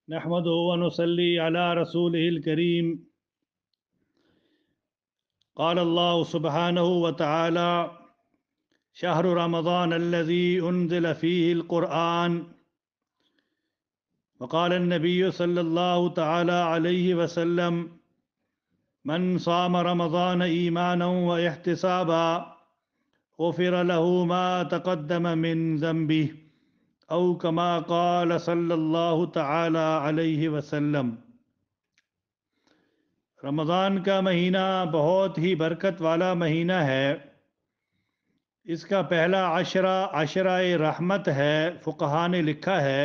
نحمده ونصلي على رسوله الكريم. قال الله سبحانه وتعالى: شهر رمضان الذي أنزل فيه القرآن. وقال النبي صلى الله تعالى عليه وسلم: من صام رمضان إيمانا واحتسابا غفر له ما تقدم من ذنبه أو كما قال صلى الله تعالى عليه وسلم۔ رمضان کا مہینہ بہت ہی برکت والا مہینہ ہے۔ اس کا پہلا عشرہ عشرہ رحمت ہے، فقہا نے لکھا ہے،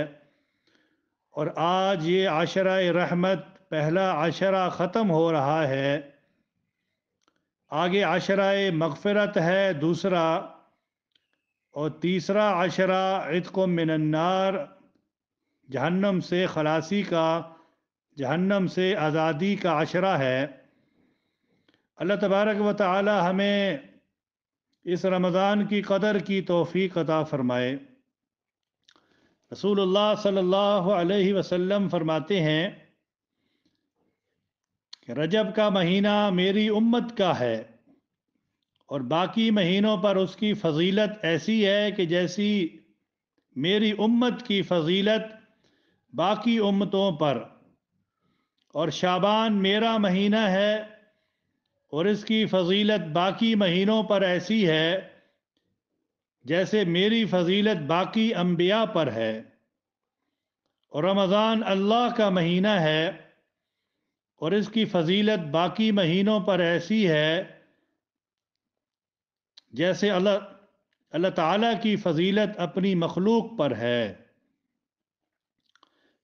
اور آج یہ عشرہ رحمت پہلا عشرہ ختم ہو رہا ہے۔ آگے عشرہ مغفرت ہے دوسرا، اور تیسرا عشرہ عتق من النار، جہنم سے خلاصی کا، جہنم سے آزادی کا عشرہ ہے۔ اللہ تبارک و تعالی ہمیں اس رمضان کی قدر کی توفیق عطا فرمائے۔ رسول اللہ صلی اللہ علیہ وسلم فرماتے ہیں کہ رجب کا مہینہ میری امت کا ہے، اور باقی مہینوں پر اس کی فضیلت ایسی ہے کہ جیسی میری امت کی فضیلت باقی امتوں پر، اور شعبان میرا مہینہ ہے اور اس کی فضیلت باقی مہینوں پر ایسی ہے جیسے میری فضیلت باقی انبیاء پر ہے، اور رمضان اللہ کا مہینہ ہے اور اس کی فضیلت باقی مہینوں پر ایسی ہے جیسے اللہ تعالیٰ کی فضیلت اپنی مخلوق پر ہے۔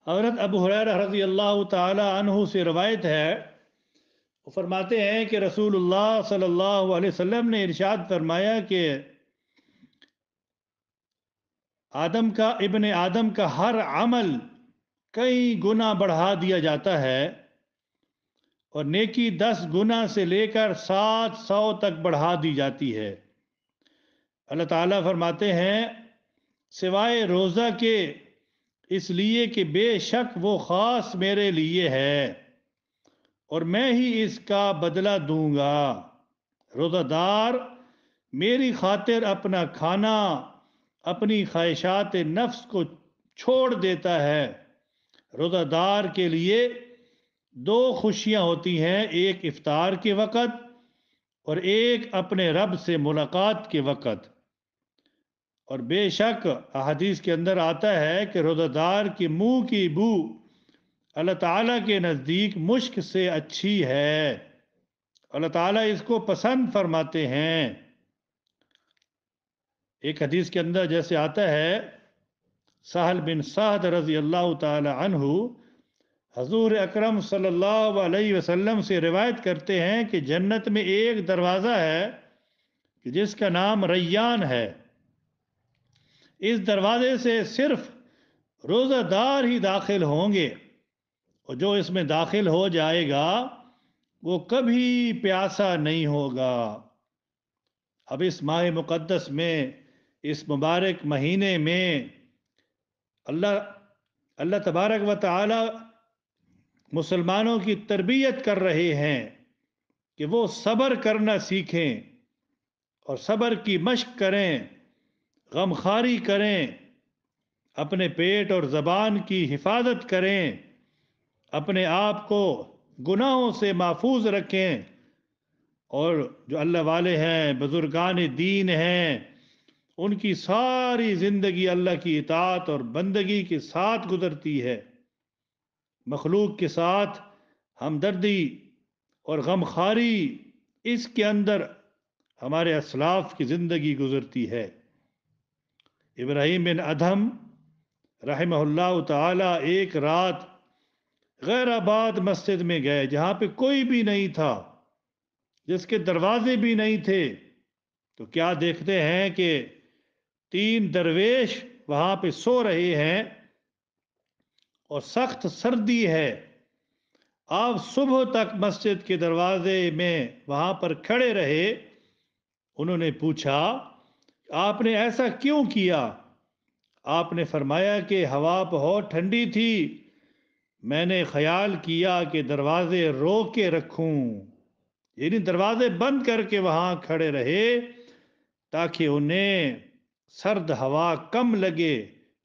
حضرت ابو ہریرہ رضی اللہ تعالی عنہ سے روایت ہے، وہ فرماتے ہیں کہ رسول اللہ صلی اللہ علیہ وسلم نے ارشاد فرمایا کہ ابن آدم کا ہر عمل کئی گنا بڑھا دیا جاتا ہے، اور نیکی 10 گنا سے لے کر 700 تک بڑھا دی جاتی ہے۔ اللہ تعالیٰ فرماتے ہیں سوائے روزہ کے، اس لیے کہ بے شک وہ خاص میرے لیے ہے اور میں ہی اس کا بدلہ دوں گا۔ روزہ دار میری خاطر اپنا کھانا، اپنی خواہشات نفس کو چھوڑ دیتا ہے۔ روزہ دار کے لیے 2 خوشیاں ہوتی ہیں، ایک افطار کے وقت اور ایک اپنے رب سے ملاقات کے وقت۔ اور بے شک احادیث کے اندر آتا ہے کہ روزہ دار کے منہ کی بو اللہ تعالیٰ کے نزدیک مشک سے اچھی ہے، اللہ تعالیٰ اس کو پسند فرماتے ہیں۔ ایک حدیث کے اندر جیسے آتا ہے، سہل بن سعد رضی اللہ تعالی عنہ حضور اکرم صلی اللہ علیہ وسلم سے روایت کرتے ہیں کہ جنت میں ایک دروازہ ہے کہ جس کا نام ریان ہے۔ اس دروازے سے صرف روزہ دار ہی داخل ہوں گے، اور جو اس میں داخل ہو جائے گا وہ کبھی پیاسا نہیں ہوگا۔ اب اس ماہ مقدس میں، اس مبارک مہینے میں اللہ تبارک و تعالی مسلمانوں کی تربیت کر رہے ہیں کہ وہ صبر کرنا سیکھیں اور صبر کی مشق کریں، غمخواری کریں، اپنے پیٹ اور زبان کی حفاظت کریں، اپنے آپ کو گناہوں سے محفوظ رکھیں، اور جو اللہ والے ہیں، بزرگان دین ہیں، ان کی ساری زندگی اللہ کی اطاعت اور بندگی کے ساتھ گزرتی ہے۔ مخلوق کے ساتھ ہمدردی اور غمخواری، اس کے اندر ہمارے اسلاف کی زندگی گزرتی ہے۔ ابراہیم بن ادھم رحمہ اللہ تعالی ایک رات غیر آباد مسجد میں گئے، جہاں پہ کوئی بھی نہیں تھا، جس کے دروازے بھی نہیں تھے، تو کیا دیکھتے ہیں کہ 3 درویش وہاں پہ سو رہے ہیں اور سخت سردی ہے۔ آپ صبح تک مسجد کے دروازے میں وہاں پر کھڑے رہے۔ انہوں نے پوچھا آپ نے ایسا کیوں کیا؟ آپ نے فرمایا کہ ہوا بہت ٹھنڈی تھی میں نے خیال کیا کہ دروازے رو کے رکھوں، یعنی دروازے بند کر کے وہاں کھڑے رہے تاکہ انہیں سرد ہوا کم لگے،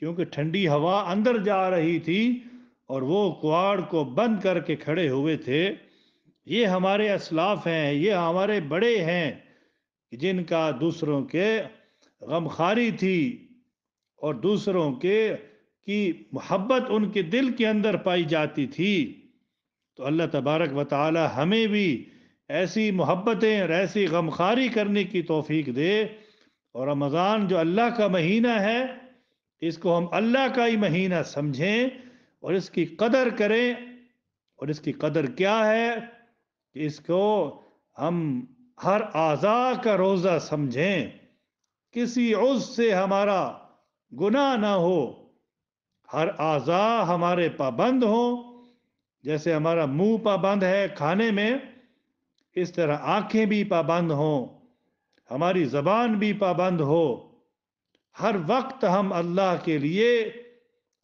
کیونکہ ٹھنڈی ہوا اندر جا رہی تھی اور وہ کواڑ کو بند کر کے کھڑے ہوئے تھے۔ یہ ہمارے اسلاف ہیں، یہ ہمارے بڑے ہیں جن کا دوسروں کے غمخواری تھی اور دوسروں کے کی محبت ان کے دل کے اندر پائی جاتی تھی۔ تو اللہ تبارک و تعالی ہمیں بھی ایسی محبتیں اور ایسی غمخواری کرنے کی توفیق دے، اور رمضان جو اللہ کا مہینہ ہے اس کو ہم اللہ کا ہی مہینہ سمجھیں اور اس کی قدر کریں۔ اور اس کی قدر کیا ہے کہ اس کو ہم ہر اعضاء کا روزہ سمجھیں، کسی عضو سے ہمارا گناہ نہ ہو، ہر اعضاء ہمارے پابند ہوں، جیسے ہمارا منہ پابند ہے کھانے میں، اس طرح آنکھیں بھی پابند ہوں، ہماری زبان بھی پابند ہو، ہر وقت ہم اللہ کے لیے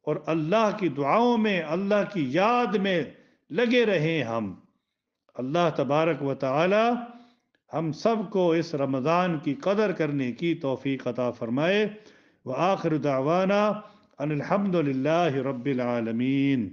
اور اللہ کی دعاؤں میں، اللہ کی یاد میں لگے رہیں ہم۔ اللہ تبارک و تعالی ہم سب کو اس رمضان کی قدر کرنے کی توفیق عطا فرمائے۔ وآخر دعوانا ان الحمد للہ رب العالمین۔